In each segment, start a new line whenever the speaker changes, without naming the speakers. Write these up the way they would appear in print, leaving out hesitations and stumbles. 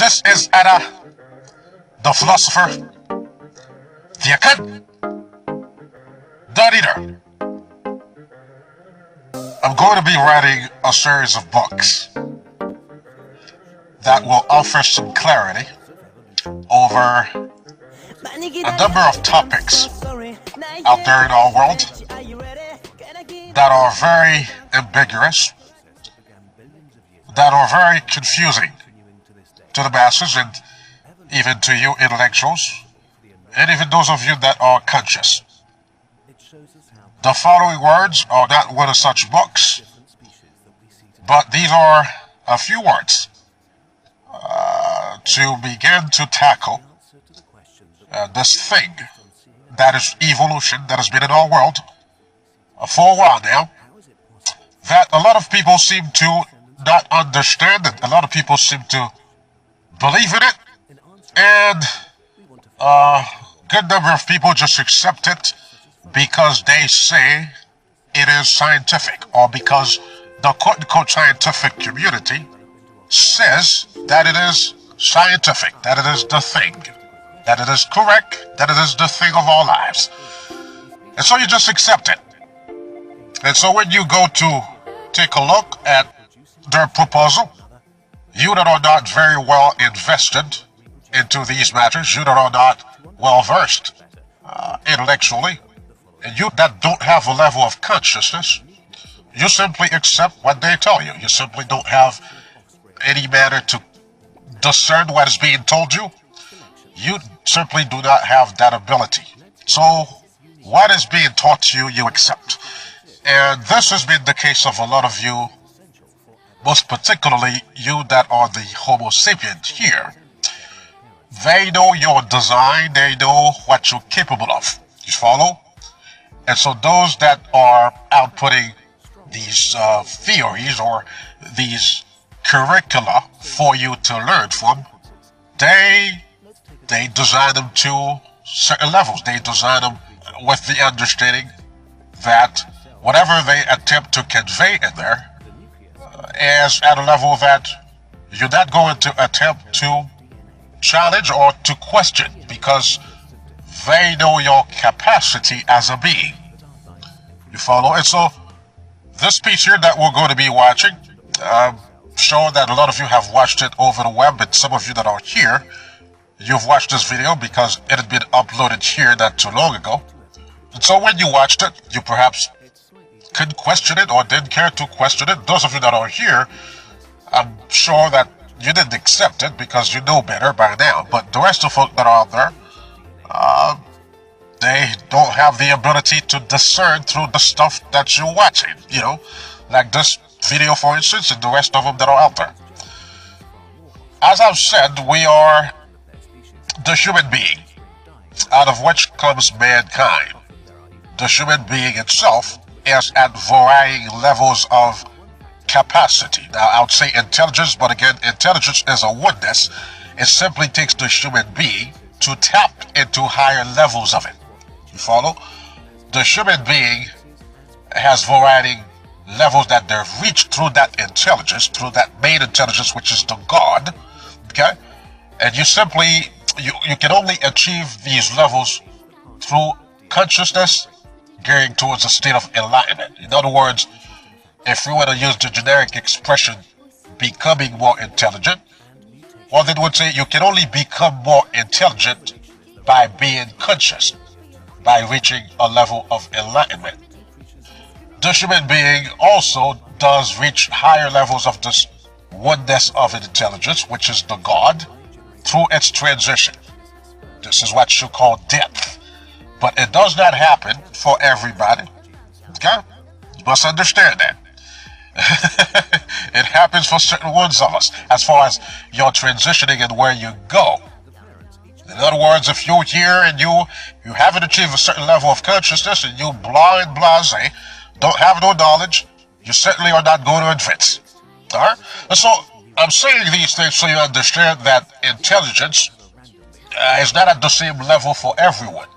This is Anna, the philosopher, the account, the reader. I'm going to be writing a series of books that will offer some clarity over a number of topics out there in our world that are very ambiguous, that are very confusing to the masses and even to you intellectuals, and even those of you that are conscious. The following words are not one of such books, but these are a few words to begin to tackle this thing that is evolution that has been in our world for a while now, that a lot of people seem to not understand it. A lot of people seem to believe in it, and a good number of people just accept it because they say it is scientific, or because the quote-unquote scientific community says that it is scientific, that it is the thing, that it is correct, that it is the thing of our lives. And so you just accept it. And so when you go to take a look at their proposal, you that are not very well invested into these matters, you that are not well versed intellectually, and you that don't have a level of consciousness, you simply accept what they tell you. You simply don't have any manner to discern what is being told you. You simply do not have that ability. So what is being taught to you, you accept. And this has been the case of a lot of you, most particularly you that are the Homo sapient here. They know your design, they know what you're capable of. You follow? And so those that are outputting these theories or these curricula for you to learn from, they design them to certain levels. They design them with the understanding that whatever they attempt to convey in there is at a level that you're not going to attempt to challenge or to question, because they know your capacity as a being. You follow? And so this piece here that we're going to be watching, I'm sure that a lot of you have watched it over the web, and some of you that are here, you've watched this video because it had been uploaded here not too long ago. And so when you watched it, you perhaps couldn't question it or didn't care to question it. Those of you that are here, I'm sure that you didn't accept it because you know better by now. But the rest of the folk that are out there, they don't have the ability to discern through the stuff that you're watching, you know, like this video, for instance, and the rest of them that are out there. As I've said, we are the human being, out of which comes mankind. The human being itself is at varying levels of capacity. Now, I would say intelligence, but again, intelligence is a oneness. It simply takes the human being to tap into higher levels of it. You follow? The human being has varying levels that they've reached through that intelligence, through that main intelligence, which is the God. Okay? And you simply, you can only achieve these levels through consciousness gearing towards a state of enlightenment. In other words, if we were to use the generic expression, becoming more intelligent, well, then would say you can only become more intelligent by being conscious, by reaching a level of enlightenment. The human being also does reach higher levels of this oneness of intelligence, which is the God, through its transition. This is what you call depth. But it does not happen for everybody. Okay? You must understand that. It happens for certain ones of us, as far as your transitioning and where you go. In other words, if you're here and you haven't achieved a certain level of consciousness and you blind, blasé, don't have no knowledge, you certainly are not going to advance. Alright? And so I'm saying these things so you understand that intelligence is not at the same level for everyone.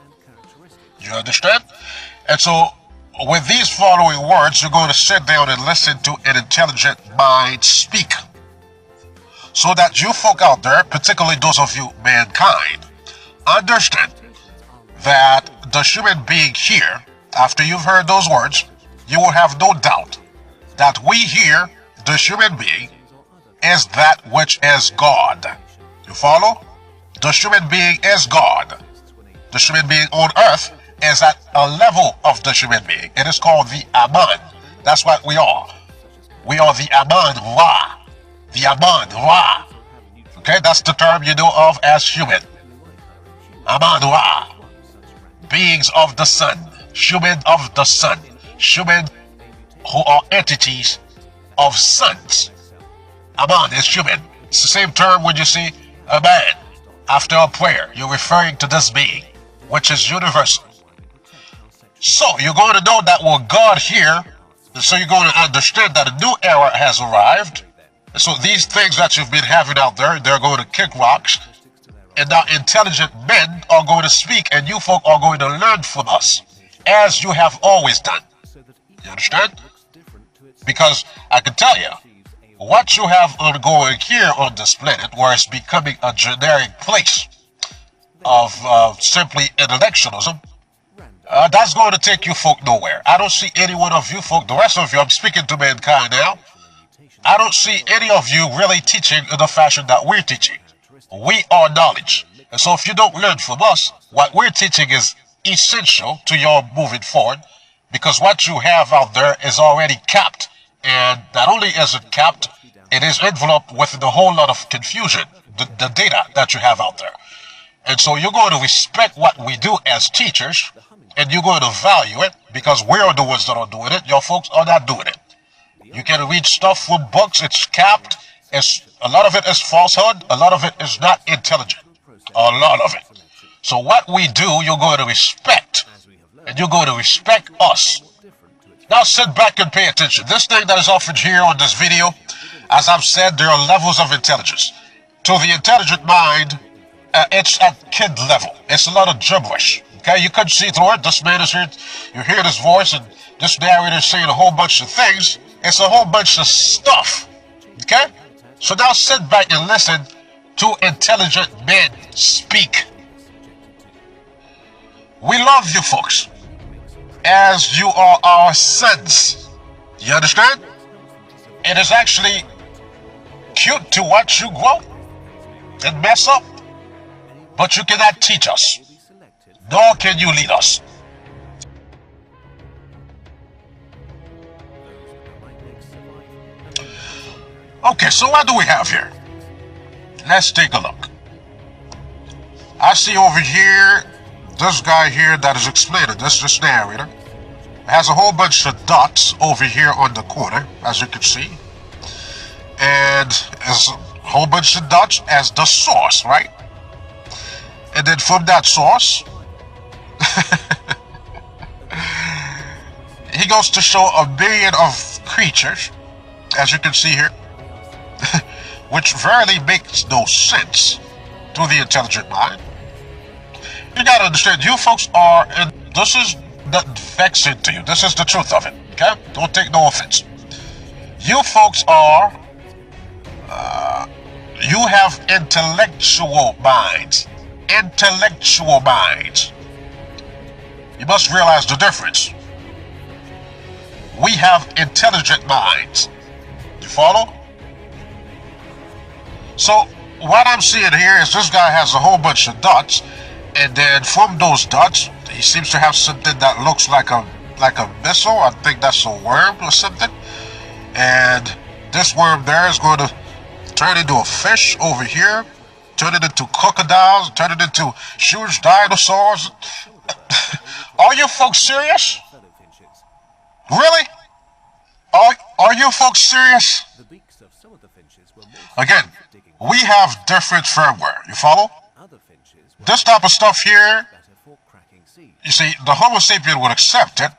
You understand? And so with these following words, you're going to sit down and listen to an intelligent mind speak. so that you folk out there, particularly those of you mankind, understand that the human being here, after you've heard those words, you will have no doubt that we here, the human being, is that which is God. You follow? The human being is God. The human being on earth is at a level of the human being. It is called the Aman. That's what we are. We are the Aman Ra. The Aman Ra. Okay, that's the term you know of as human. Aman Ra. Beings of the sun. Human of the sun. Human who are entities of suns. Aman is human. It's the same term when you see a man after a prayer. You're referring to this being, which is universal. So you're going to know that we're God here. So you're going to understand that a new era has arrived. So these things that you've been having out there, they're going to kick rocks. And now intelligent men are going to speak, and you folk are going to learn from us, as you have always done. You understand? Because I can tell you, what you have ongoing here on this planet, where it's becoming a generic place of simply intellectualism, that's going to take you folk nowhere. I don't see any one of you folk, the rest of you, I'm speaking to mankind now, I don't see any of you really teaching in the fashion that we're teaching. We are knowledge. And so if you don't learn from us, what we're teaching is essential to your moving forward, because what you have out there is already capped. And not only is it capped, it is enveloped with a whole lot of confusion, the data that you have out there. And so you're going to respect what we do as teachers, and you're going to value it, because we're the ones that are doing it. Your folks are not doing it. You can read stuff from books, it's capped. A lot of it is falsehood, a lot of it is not intelligent. A lot of it. So what we do, you're going to respect, and you're going to respect us. Now sit back and pay attention. This thing that is offered here on this video, as I've said, there are levels of intelligence. To the intelligent mind, it's at kid level. It's a lot of gibberish. Okay, you couldn't see through it. This man is here, you hear this voice, and this narrator is saying a whole bunch of things. It's a whole bunch of stuff. Okay? So now sit back and listen to intelligent men speak. We love you folks, as you are our sons. You understand? It is actually cute to watch you grow and mess up, but you cannot teach us, nor can you lead us. Okay, so what do we have here? Let's take a look. I see over here, this guy here that is explaining, this narrator, has a whole bunch of dots over here on the corner, as you can see. And there's a whole bunch of dots as the source, right? And then from that source, he goes to show a billion of creatures, as you can see here, which verily makes no sense to the intelligent mind. You gotta understand, you folks are, and this is not vexing to you, this is the truth of it, okay? Don't take no offense. You folks are, you have intellectual minds. Intellectual minds. You must realize the difference. We have intelligent minds. You follow? So what I'm seeing here is this guy has a whole bunch of dots, and then from those dots, he seems to have something that looks like a missile. I think that's a worm or something. And this worm there is going to turn into a fish over here, turn it into crocodiles, turn it into huge dinosaurs. Are you folks serious? Really? Are you folks serious? Again, we have different firmware. You follow? This type of stuff here, you see, the Homo sapien would accept it.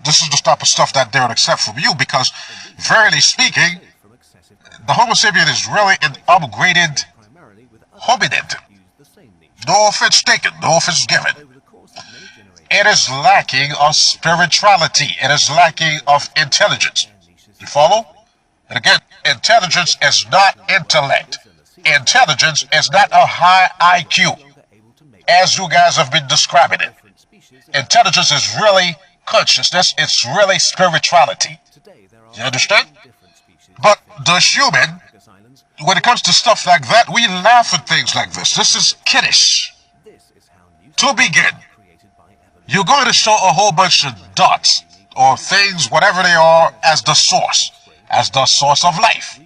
This is the type of stuff that they would accept from you, because, verily speaking, the Homo sapien is really an upgraded hominid. No offense taken, no offense given. It is lacking of spirituality. It is lacking of intelligence. You follow? And again, intelligence is not intellect. intelligence is not a high IQ, as you guys have been describing it. Intelligence is really consciousness, it's really spirituality. You understand? But the human, when it comes to stuff like that, we laugh at things like this. This is kiddish. To begin, you're going to show a whole bunch of dots or things, whatever they are, as the source of life.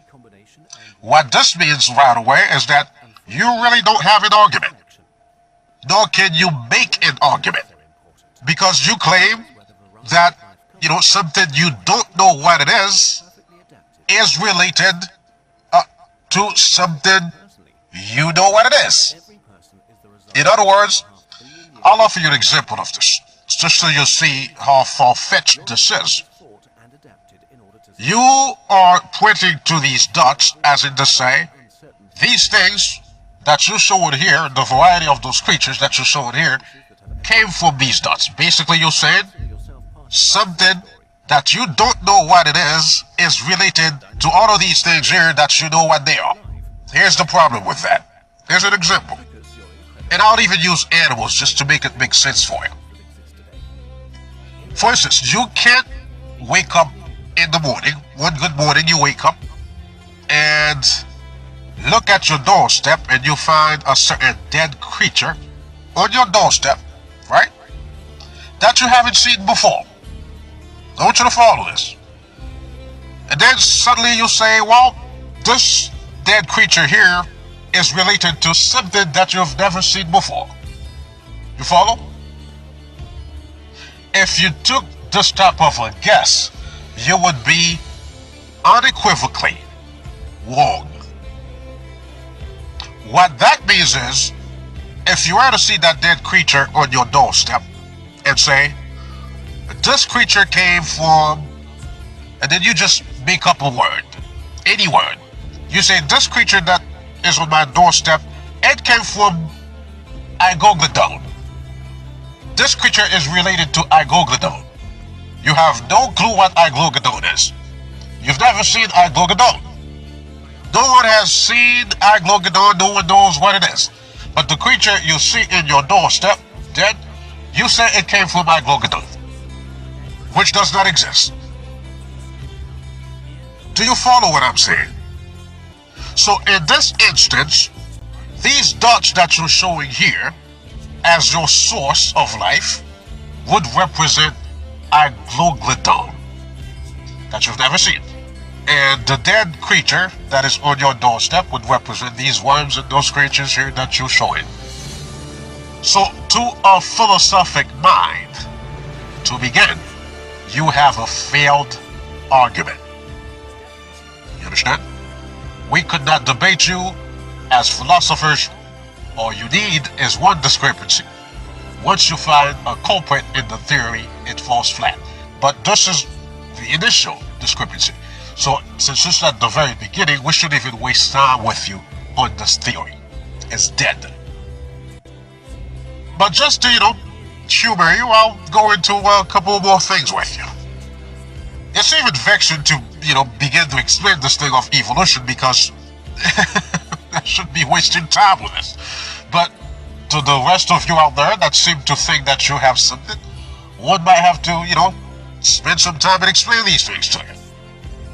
What this means right away is that you really don't have an argument, nor can you make an argument, because you claim that, something you don't know what it is related to something you know what it is. In other words, I'll offer you an example of this, just so you see how far-fetched this is. You are pointing to these dots as in to say, these things that you showed here, the variety of those creatures that you showed here, came from these dots. Basically, you're saying something that you don't know what it is related to all of these things here that you know what they are. Here's the problem with that. Here's an example. And I'll even use animals just to make it make sense for you. For instance, you can't wake up in the morning, one good morning you wake up and look at your doorstep and you find a certain dead creature on your doorstep, right? That you haven't seen before. I want you to follow this. And then suddenly you say, well, this dead creature here is related to something that you've never seen before. You follow? If you took this type of a guess, you would be unequivocally wrong. What that means is, if you were to see that dead creature on your doorstep and say, this creature came from, and then you just make up a word, any word. You say, this creature that is on my doorstep, it came from Igogladon. This creature is related to Igogladon. You have no clue what Igogladon is. You've never seen Igogladon. No one has seen Igogladon, no one knows what it is. But the creature you see in your doorstep, then you say it came from Igogladon, which does not exist. Do you follow what I'm saying? So in this instance, these dots that you're showing here as your source of life would represent Igogladon that you've never seen. And the dead creature that is on your doorstep would represent these worms and those creatures here that you're showing. So to a philosophic mind, to begin, you have a failed argument. You understand? We could not debate you as philosophers. All you need is one discrepancy. Once you find a culprit in the theory, it falls flat. But this is the initial discrepancy. So since it's at the very beginning, we shouldn't even waste time with you on this theory. It's dead. But just to, humor you, I'll go into a couple more things with you. It's even vexing to, begin to explain this thing of evolution because I shouldn't be wasting time with this. But to the rest of you out there that seem to think that you have something, one might have to, spend some time and explain these things to you.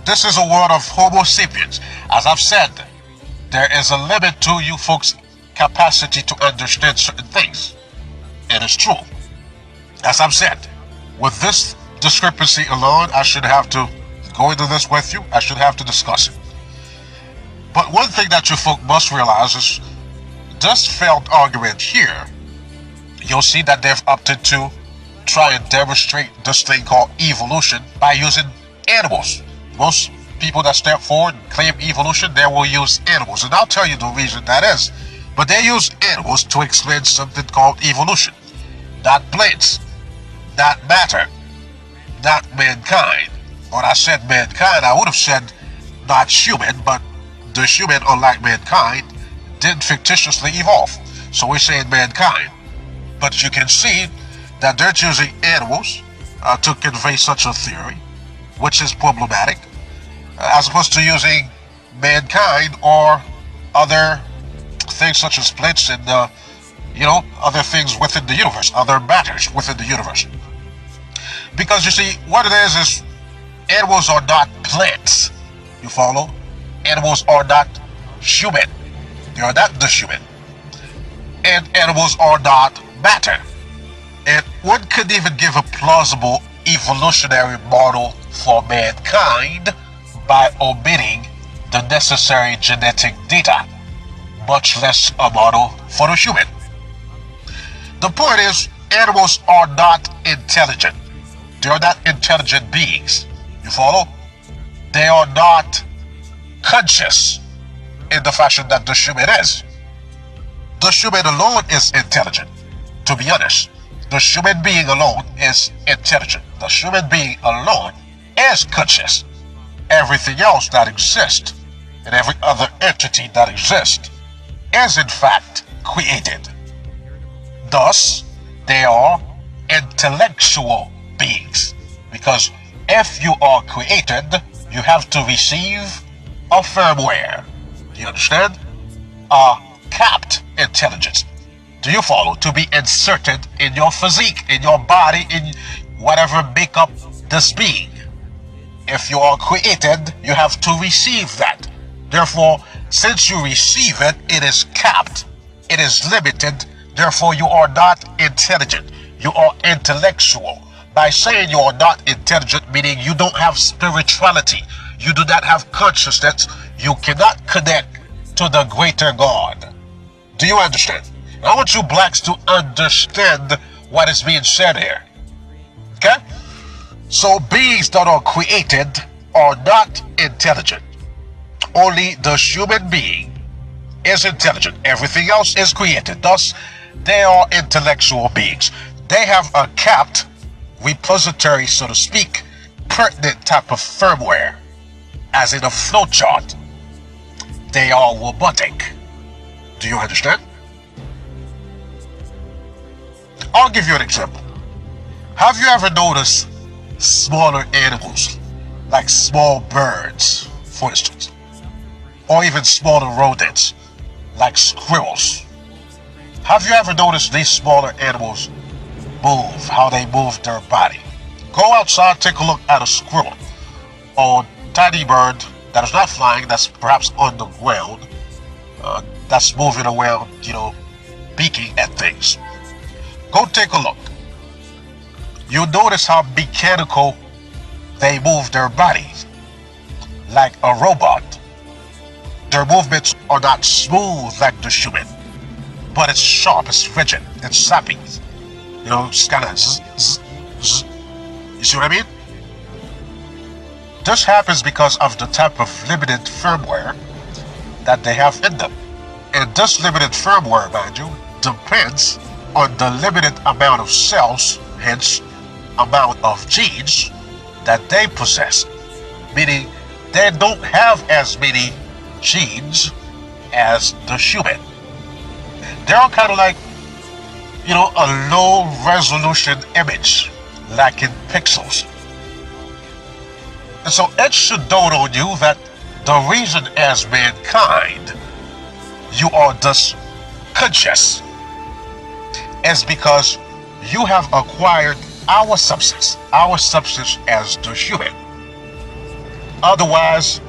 This is a world of Homo sapiens. As I've said, there is a limit to you folks' capacity to understand certain things. And it's true. As I've said, with this discrepancy alone, I should have to go into this with you. I should have to discuss it. But one thing that you folk must realize is this failed argument here, you'll see that they've opted to try and demonstrate this thing called evolution by using animals. Most people that step forward and claim evolution, they will use animals. And I'll tell you the reason that is. But they use animals to explain something called evolution. Not plants, not matter, not mankind. When I said mankind, I would have said not human, but the human, unlike mankind, didn't fictitiously evolve. So we're saying mankind. But you can see that they're choosing animals to convey such a theory, which is problematic, as opposed to using mankind or other things such as planets and other things within the universe, other matters within the universe. Because you see, what it is animals are not plants. You follow? Animals are not human. They are not the human. And animals are not matter. And one could even give a plausible evolutionary model for mankind by omitting the necessary genetic data, much less a model for the human. The point is, animals are not intelligent. They are not intelligent beings. You follow? They are not conscious in the fashion that the human is. The human alone is intelligent. To be honest, the human being alone is intelligent. The human being alone is conscious. Everything else that exists and every other entity that exists is in fact created. Thus, they are intellectual beings. Because if you are created, you have to receive a firmware. Do you understand? A capped intelligence. Do you follow? To be inserted in your physique, in your body, in whatever make up this being. If you are created, you have to receive that. Therefore, since you receive it, it is capped. It is limited. Therefore, you are not intelligent. You are intellectual. By saying you are not intelligent, meaning you don't have spirituality, you do not have consciousness, you cannot connect to the greater God. Do you understand? I want you blacks to understand what is being said here. Okay? So beings that are created are not intelligent. Only the human being is intelligent. Everything else is created. Thus, they are intellectual beings. They have a capped repository, so to speak, pertinent type of firmware, as in a flowchart. They are robotic. Do you understand? I'll give you an example. Have you ever noticed smaller animals, like small birds, for instance, or even smaller rodents, like squirrels? Have you ever noticed these smaller animals move, how they move their body? Go outside, take a look at a squirrel or tiny bird that is not flying, that's perhaps on the ground, that's moving around, peeking at things. Go take a look. You'll notice how mechanical they move their bodies, like a robot. Their movements are not smooth like the human, but it's sharp, it's rigid, it's snappy. It's kind of you see what I mean? This happens because of the type of limited firmware that they have in them. And this limited firmware, mind you, depends on the limited amount of cells, hence amount of genes that they possess. Meaning they don't have as many genes as the human. They're kind of like, a low resolution image, lacking pixels. And so it should dawn on you that the reason as mankind you are thus conscious is because you have acquired our substance as the human. Otherwise,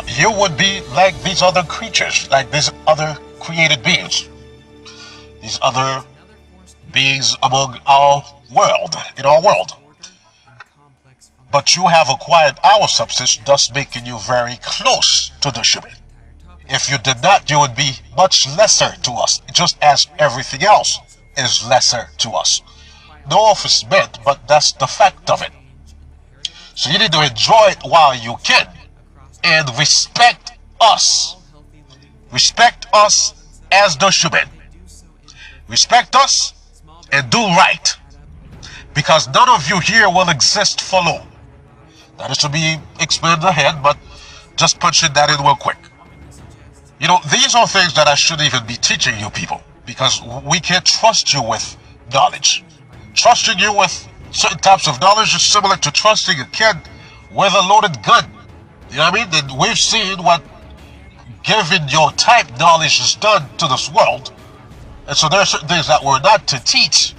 you would be like these other creatures, like these other created beings, these other beings among our world, in our world. But you have acquired our substance, thus making you very close to the human. If you did not, you would be much lesser to us, just as everything else is lesser to us. No offense meant, but that's the fact of it. So you need to enjoy it while you can, and respect us. Respect us as the human. Respect us and do right, because none of you here will exist for long. That is to be explained ahead, but just punching that in real quick. These are things that I shouldn't even be teaching you people, because we can't trust you with knowledge. Trusting you with certain types of knowledge is similar to trusting a kid with a loaded gun. You know what I mean? And we've seen what giving your type knowledge is done to this world. And so there are certain things that we're not to teach.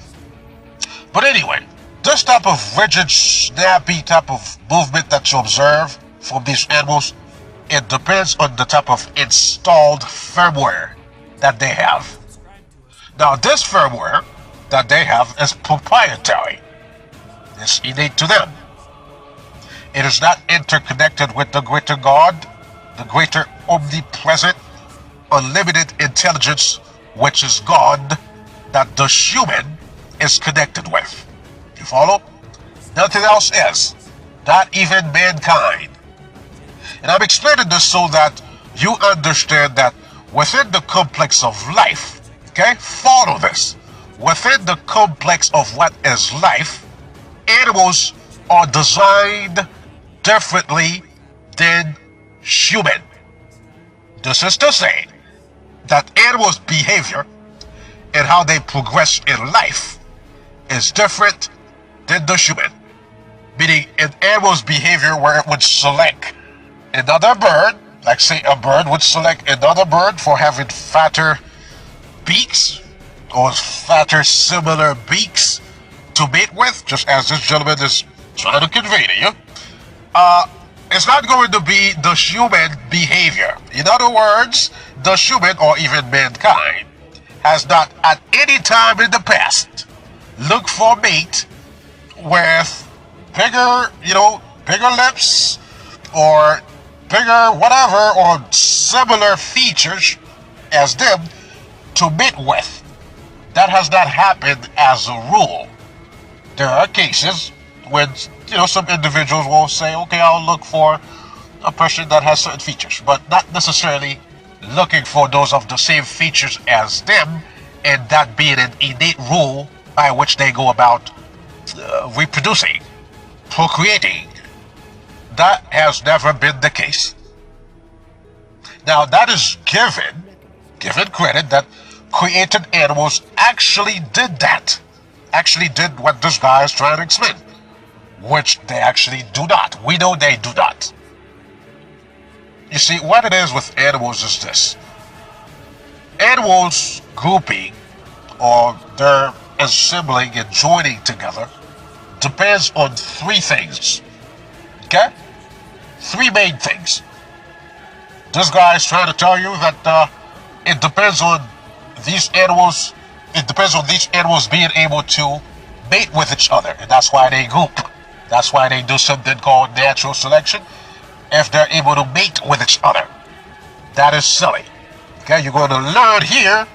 But anyway, this type of rigid, snappy type of movement that you observe from these animals, it depends on the type of installed firmware that they have. Now, this firmware that they have is proprietary. It's innate to them. It is not interconnected with the greater God, the greater omnipresent, unlimited intelligence, which is God, that the human is connected with. You follow? Nothing else is. Not even mankind. And I'm explaining this so that you understand that within the complex of life, okay, follow this. Within the complex of what is life, animals are designed differently than human. This is to say that animals' behavior and how they progress in life is different than the human. Meaning an animal's behavior where it would select another bird, like say a bird would select another bird for having fatter beaks or fatter similar beaks to mate with, just as this gentleman is trying to convey to you. It's not going to be the human behavior. In other words, the human or even mankind has not at any time in the past looked for mate with bigger, bigger lips or bigger whatever or similar features as them to mate with. That has not happened as a rule. There are cases when some individuals will say, okay, I'll look for a person that has certain features, but not necessarily looking for those of the same features as them, and that being an innate rule by which they go about reproducing, procreating. That has never been the case. Now that is given credit that created animals actually did that. Actually did what this guy is trying to explain, which they actually do not. We know they do not. You see, what it is with animals is this. Animals grouping or their assembling and joining together depends on three things. Okay? Three main things. This guy is trying to tell you that it depends on these animals. It depends on these animals being able to mate with each other, and that's why they group. That's why they do something called natural selection, if they're able to mate with each other. That is silly. Okay, you're going to learn here,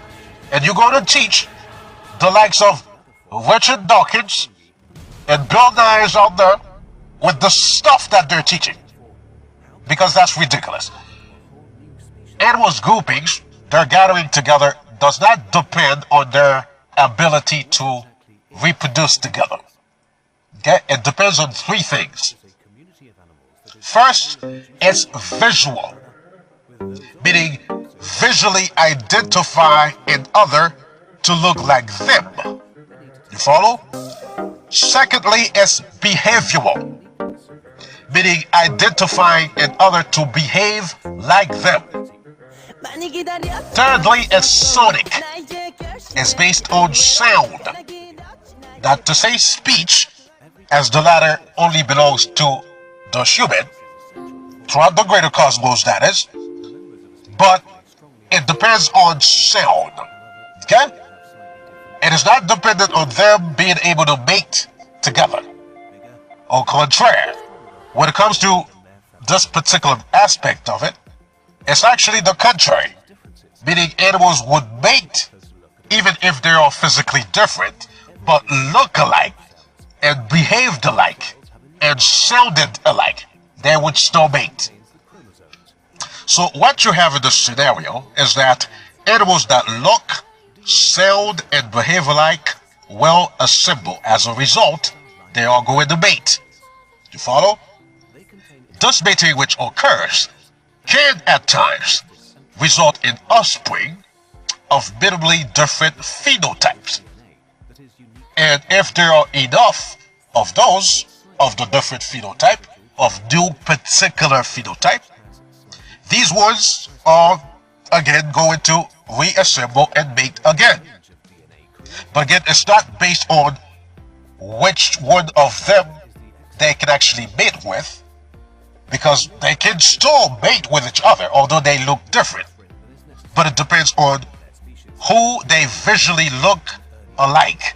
and you're going to teach the likes of Richard Dawkins and Bill Nye out there with the stuff that they're teaching, because that's ridiculous. Animals groupings, their gathering together, does not depend on their ability to reproduce together. Okay? It depends on three things. First, it's visual, meaning visually identify an other to look like them. You follow? Secondly, it's behavioral, meaning identifying an other to behave like them. Thirdly, it's sonic. It's based on sound. Not to say speech, as the latter only belongs to the human, throughout the greater cosmos that is, but it depends on sound. Okay? It is not dependent on them being able to mate together. Au contraire, when it comes to this particular aspect of it, it's actually the contrary, meaning animals would mate even if they are physically different, but look alike and behaved alike and sounded alike. They would still mate. So what you have in this scenario is that animals that look, sound, and behave alike will assemble. As a result, they are going to mate. You follow? This mating which occurs can at times result in offspring of minimally different phenotypes. And if there are enough of those, of the different phenotype, of new particular phenotype, These ones are again going to reassemble and mate again. But again, it's not based on which one of them they can actually mate with, because they can still mate with each other, although they look different. But it depends on who they visually look alike,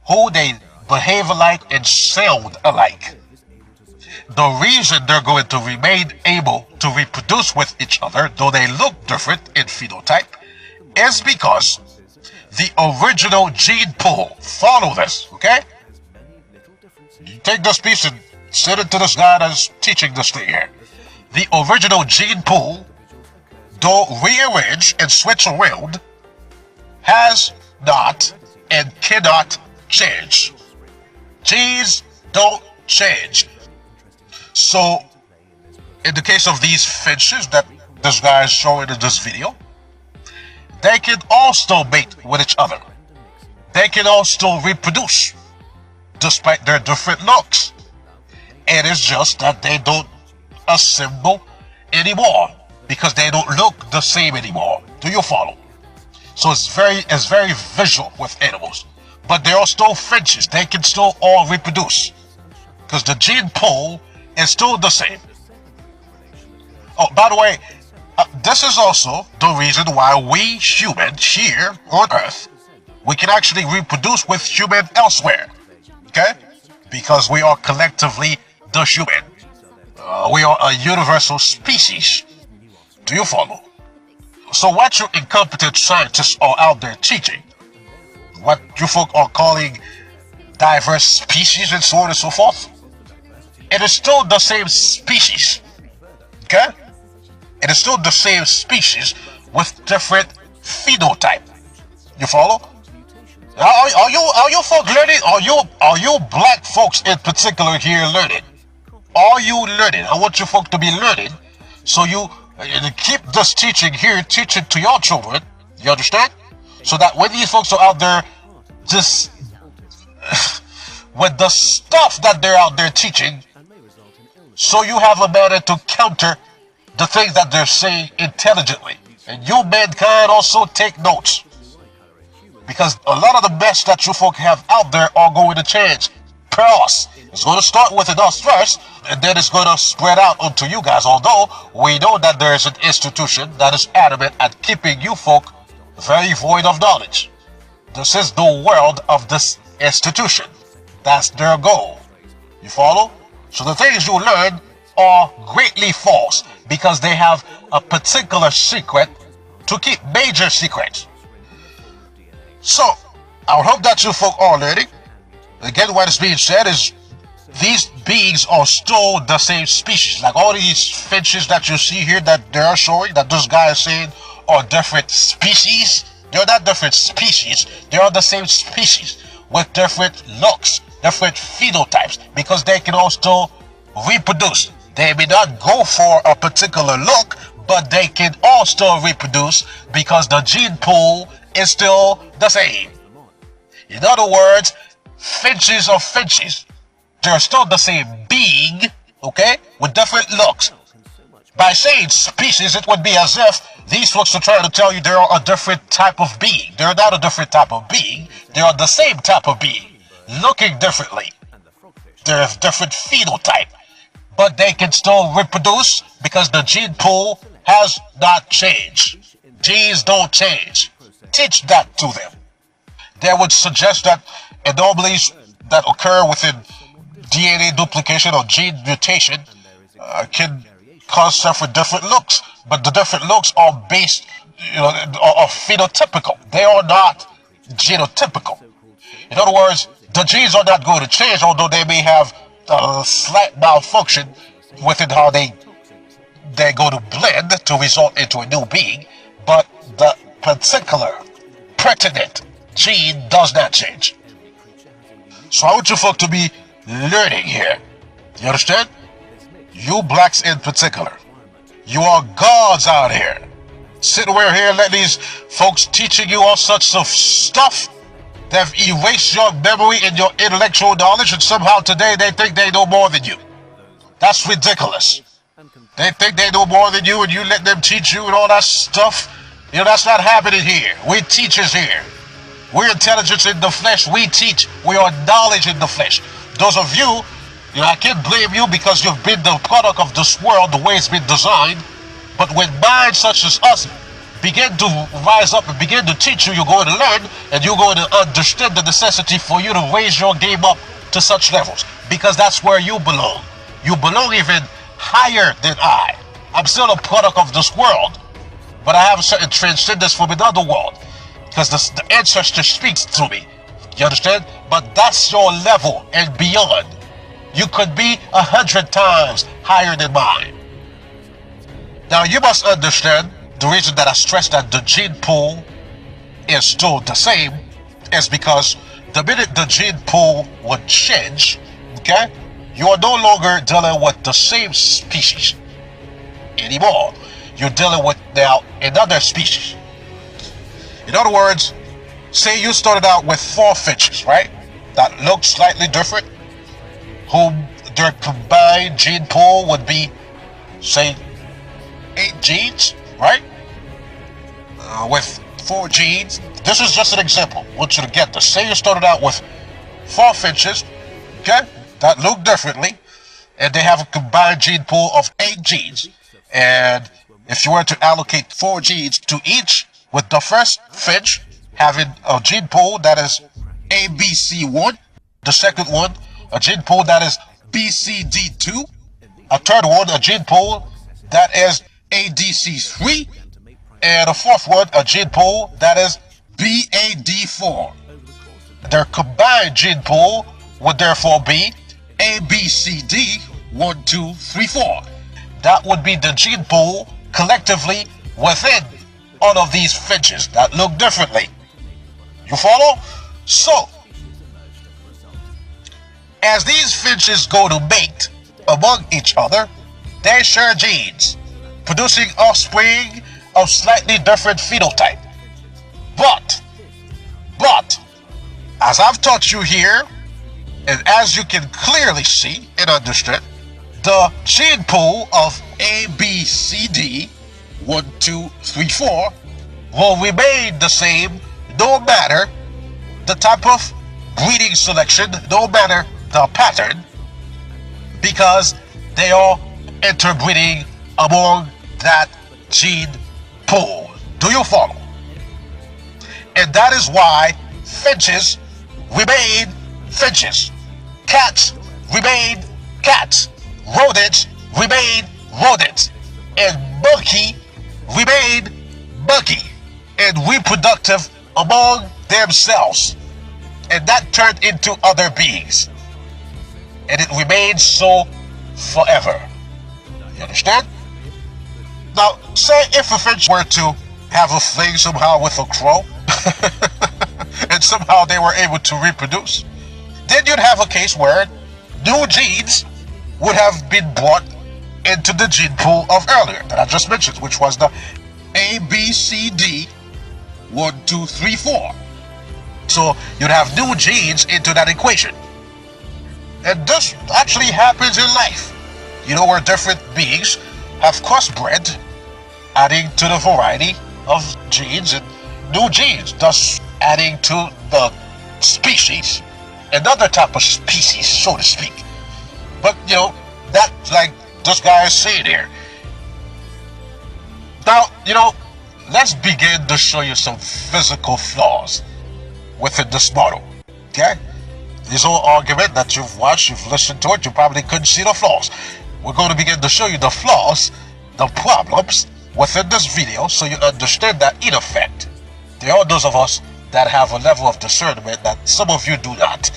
who they behave alike and sound alike. The reason they're going to remain able to reproduce with each other, though they look different in phenotype, is because the original gene pool, follow this, okay? You take this piece and send it to this guy that's teaching this thing here. The original gene pool, though rearranged and switch around, has not and cannot change. Genes don't change. So, in the case of these finches that this guy is showing in this video, they can all still mate with each other. They can all still reproduce, despite their different looks. It is just that they don't assemble anymore, because they don't look the same anymore. Do you follow? So it's very visual with animals. But they are still finches. They can still all reproduce, because the gene pool is still the same. Oh, by the way, this is also the reason why we humans here on Earth, we can actually reproduce with humans elsewhere. Okay? Because we are collectively the human. We are a universal species. Do you follow? So what you incompetent scientists are out there teaching, what you folk are calling diverse species and so on and so forth, it is still the same species. Okay? It is still the same species with different phenotype. You follow? Are you folks learning? Are you black folks in particular here learning? Are you learning? I want you folks to be learning, so you keep this teaching here, teach it to your children. You understand? So that when these folks are out there just with the stuff that they're out there teaching, so you have a manner to counter the things that they're saying intelligently. And you, mankind, also take notes. Because a lot of the mess that you folk have out there are going to change per us. It's going to start with us first, and then it's going to spread out onto you guys. Although we know that there is an institution that is adamant at keeping you folk very void of knowledge. This is the world of this institution. That's their goal. You follow? So the things you learn are greatly false, because they have a particular secret to keep major secrets. So, I hope that you folk are learning. Again, what is being said is these beings are still the same species. Like all these finches that you see here that they are showing, that this guy is saying are different species. They're not different species. They are the same species with different looks, different phenotypes, because they can all still reproduce. They may not go for a particular look, but they can all still reproduce because the gene pool is still the same. In other words, finches are finches. They're still the same being, okay, with different looks. By saying species, it would be as if these folks are trying to tell you they're a different type of being. They're not a different type of being. They are the same type of being, looking differently. They're a different phenotype, but they can still reproduce because the gene pool has not changed. Genes don't change. Teach that to them. They would suggest that anomalies that occur within DNA duplication or gene mutation can cause several different looks, but the different looks are based, are phenotypical. They are not genotypical. In other words, the genes are not going to change, although they may have a slight malfunction within how they go to blend to result into a new being, but the particular pertinent gene does not change. So I want you folk to be learning here. You understand? You blacks in particular. You are gods out here. Sitting here letting these folks teaching you all sorts of stuff. They've erased your memory and your intellectual knowledge, and somehow today they think they know more than you. That's ridiculous. They think they know more than you and you let them teach you and all that stuff. You know, that's not happening here. We're teachers here. We're intelligence in the flesh. We teach. We are knowledge in the flesh. Those of you, I can't blame you because you've been the product of this world, the way it's been designed. But when minds such as us begin to rise up and begin to teach you, you're going to learn and you're going to understand the necessity for you to raise your game up to such levels, because that's where you belong. You belong even higher than I. I'm still a product of this world, but I have a certain transcendence from another world because the ancestor speaks to me. You understand? But that's your level and beyond. You could be 100 times higher than mine. Now you must understand the reason that I stress that the gene pool is still the same is because the minute the gene pool would change, okay, you are no longer dealing with the same species anymore. You're dealing with now another species. In other words, say you started out with 4 finches, right? That look slightly different, whom their combined gene pool would be, say, 8 genes, right? With 4 genes. This is just an example. I want you to get this. Say you started out with 4 finches, okay, that look differently, and they have a combined gene pool of 8 genes. And if you were to allocate 4 genes to each, with the first finch having a gene pool that is ABC1, the second one a gene pool that is BCD2, a third one a gene pool that is ADC3, and a fourth one a gene pool that is BAD4. Their combined gene pool would therefore be ABCD 1, 2, 3, 4. That would be the gene pool collectively within all of these finches that look differently. You follow? So, as these finches go to mate among each other, they share genes, producing offspring of slightly different phenotype. But, as I've taught you here, and as you can clearly see and understand, the gene pool of ABCD 1, 2, 3, 4 will remain the same no matter the type of breeding selection, no matter the pattern, because they are interbreeding among that gene pool. Do you follow? And that is why finches remain finches, cats remain cats, rodents remain rodents, and monkey remain monkey, and reproductive among themselves. And that turned into other beings. And it remains so forever. You understand? Now, say if a finch were to have a fling somehow with a crow, and somehow they were able to reproduce, then you'd have a case where new genes would have been brought into the gene pool of earlier that I just mentioned, which was the ABCD 1, 2, 3, 4. So you'd have new genes into that equation. And this actually happens in life. You know, where different beings have crossbred, adding to the variety of genes and new genes, thus adding to the species, another type of species, so to speak. But, you know, that's like this guy is saying here. Now, you know, let's begin to show you some physical flaws within this model, okay? This whole argument that you've watched, you've listened to it, you probably couldn't see the flaws. We're going to begin to show you the flaws, the problems within this video, so you understand that in effect, there are those of us that have a level of discernment that some of you do not.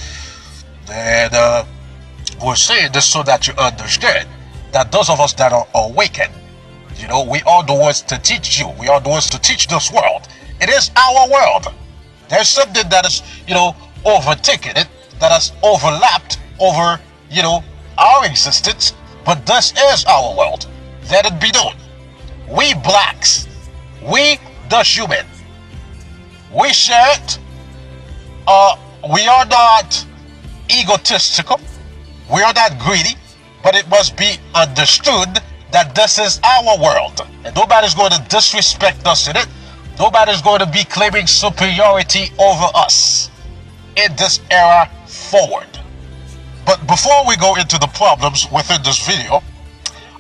And we're saying this so that you understand that those of us that are awakened, you know, we are the ones to teach you. We are the ones to teach this world. It is our world. There's something that is, you know, overtaken it, that has overlapped over, you know, our existence, but this is our world. Let it be known. We blacks, we the human, we share it. We are not egotistical, we are not greedy, but it must be understood that this is our world, and nobody's going to disrespect us in it. Nobody's going to be claiming superiority over us in this era forward. But before we go into the problems within this video,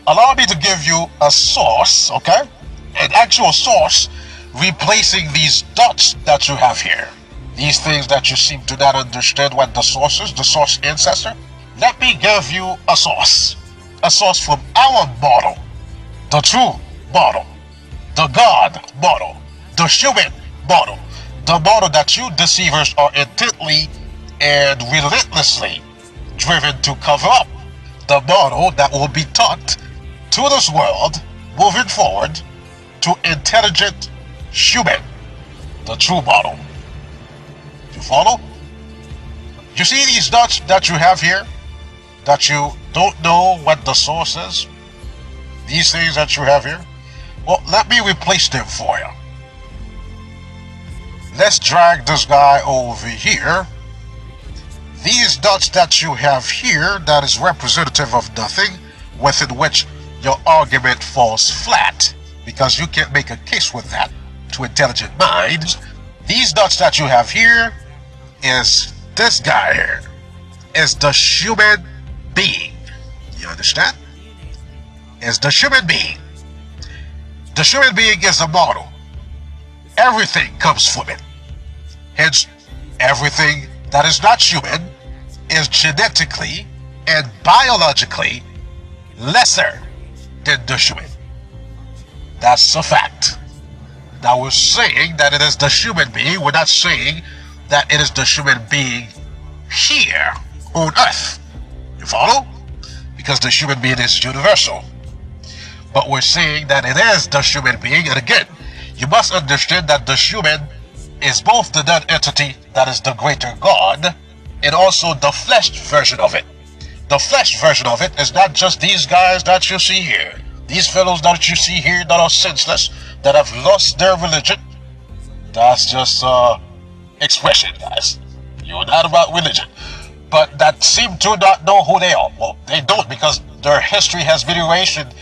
allow me to give you a source, okay? An actual source replacing these dots that you have here. These things that you seem to not understand what the source is, the source ancestor. Let me give you a source from our model, the true model, the God model, the human model, the model that you deceivers are intently and relentlessly driven to cover up, the model that will be taught to this world moving forward to intelligent human, the true model. You follow? You see these dots that you have here, that you don't know what the source is? These things that you have here? Well, let me replace them for you. Let's drag this guy over here. These dots that you have here, that is representative of nothing, within which your argument falls flat, because you can't make a case with that to intelligent minds. These dots that you have here is this guy here, is the human being. You understand? Is the human being. The human being is a model. Everything comes from it. Hence, everything that is not human is genetically and biologically lesser than the human. That's a fact. Now we're saying that it is the human being. We're not saying that it is the human being here on Earth. You follow? Because the human being is universal. But we're saying that it is the human being. And again, you must understand that the human is both the non-entity that is the greater God and also the flesh version of it. The flesh version of it is not just these guys that you see here. These fellows that you see here that are senseless, that have lost their religion. That's just expression, guys. You're not about religion. But that seem to not know who they are. Well, they don't, because their history has been erased and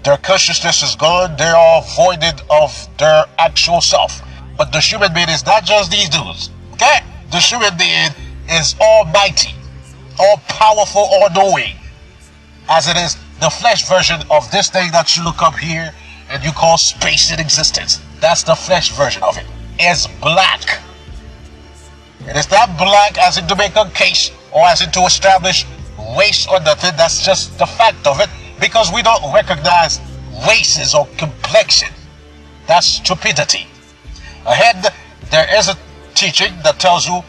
their consciousness is gone. They are voided of their actual self. But the human being is not just these dudes, okay? The human being is almighty, all-powerful, all-knowing, as it is the flesh version of this thing that you look up here and you call space in existence. That's the flesh version of it. It's black. It is not black as in to make a case or as in to establish race or nothing. That's just the fact of it, because we don't recognize races or complexion. That's stupidity. Ahead, there is a teaching that tells you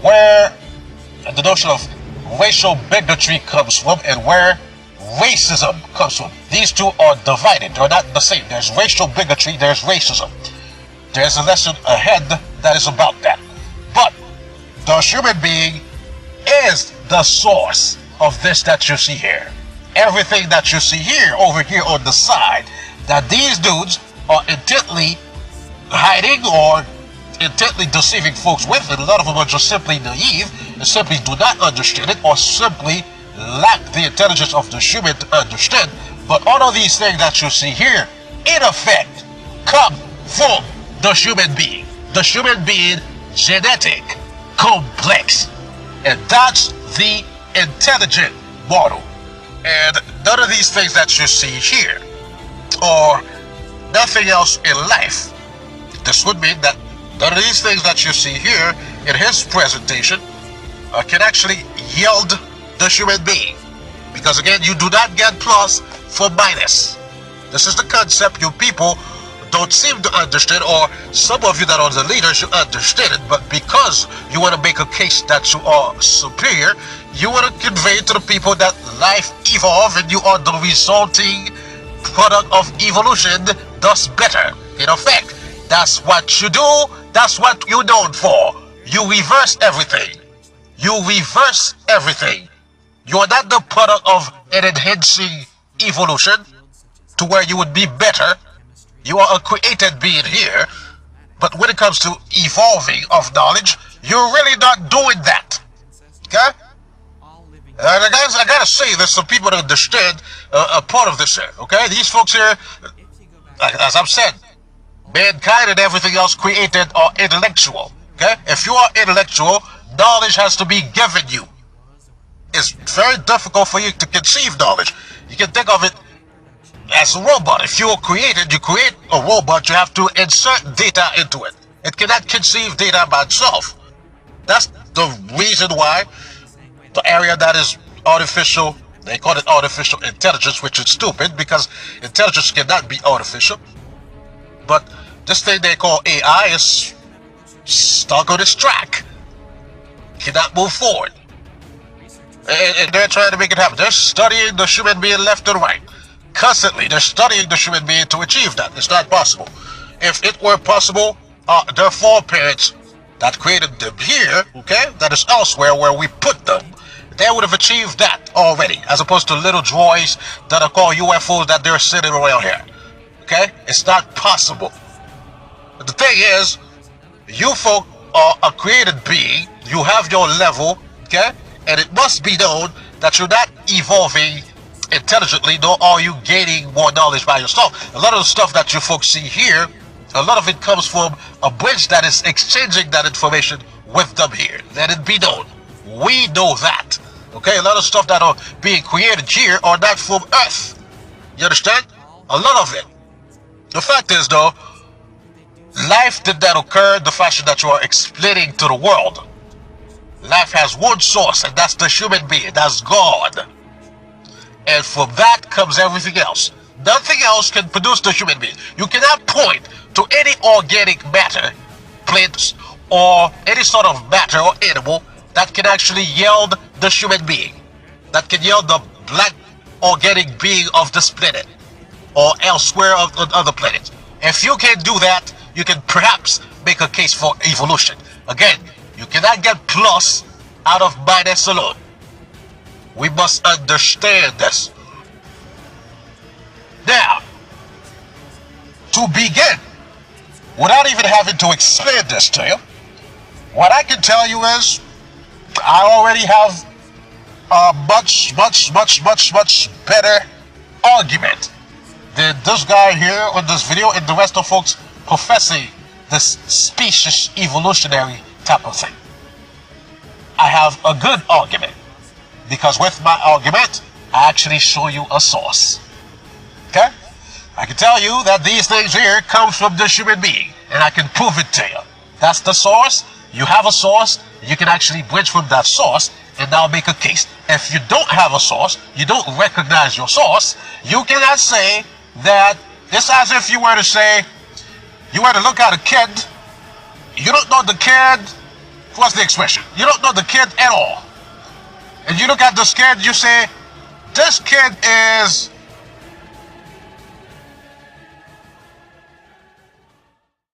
where the notion of racial bigotry comes from and where racism comes from. These two are divided. They're not the same. There's racial bigotry, there's racism. There's a lesson ahead that is about that. But the human being is the source of this that you see here. Everything that you see here, over here on the side, that these dudes are intently hiding or intently deceiving folks with, and a lot of them are just simply naive and simply do not understand it, or simply lack the intelligence of the human to understand. But all of these things that you see here, in effect, come from the human being. The human being, genetic, complex. And that's the intelligent model. And none of these things that you see here, or nothing else in life, this would mean that none of these things that you see here in his presentation can actually yield the human being. Because again, you do not get plus for minus. This is the concept you people don't seem to understand, or some of you that are the leaders, you understand it, but because you want to make a case that you are superior, you want to convey to the people that life evolved and you are the resulting product of evolution, thus better. In effect, that's what you do, that's what you're known for. You reverse everything. You reverse everything. You are not the product of an enhancing evolution to where you would be better. You are a created being here, but when it comes to evolving of knowledge, you're really not doing that. Okay? I gotta say, there's some people that understand a part of this here. Okay, these folks here, as I've said, mankind and everything else created are intellectual. Okay, if you are intellectual, knowledge has to be given you. It's very difficult for you to conceive knowledge. You can think of it as a robot. If you create a robot, you have to insert data into it. It cannot conceive data by itself. That's the reason why the area that is artificial, they call it artificial intelligence, which is stupid because intelligence cannot be artificial. But this thing they call AI is stuck on its track, cannot move forward. And they're trying to make it happen. They're studying the human being left and right. Constantly, they're studying the human being to achieve that. It's not possible. If it were possible, their foreparents that created them here, okay, that is elsewhere where we put them, they would have achieved that already, as opposed to little droids that are called UFOs that they're sitting around here. Okay? It's not possible. But the thing is, you folk are a created being, you have your level, okay? And it must be known that you're not evolving intelligently, nor are you gaining more knowledge by yourself. A lot of the stuff that you folks see here, a lot of it comes from a bridge that is exchanging that information with them here. Let it be known. We know that. Okay, a lot of stuff that are being created here are not from Earth. You understand? A lot of it. The fact is, though, life did not occur the fashion that you are explaining to the world. Life has one source, and that's the human being. That's God. And from that comes everything else. Nothing else can produce the human being. You cannot point to any organic matter, plants, or any sort of matter or animal that can actually yield the human being, that can yield the black organic being of this planet, or elsewhere on other planets. If you can do that, you can perhaps make a case for evolution. Again, you cannot get plus out of minus alone. We must understand this. Now, to begin, without even having to explain this to you, what I can tell you is, I already have a much better argument than this guy here on this video and the rest of folks professing this specious evolutionary type of thing. I have a good argument, because with my argument, I actually show you a source. Okay? I can tell you that these things here come from the human being, and I can prove it to you. That's the source. You have a source, you can actually bridge from that source and now make a case. If you don't have a source, you don't recognize your source, you cannot say that it's as if you were to say, you were to look at a kid, you don't know the kid, what's the expression? You don't know the kid at all. And you look at this kid, you say, this kid is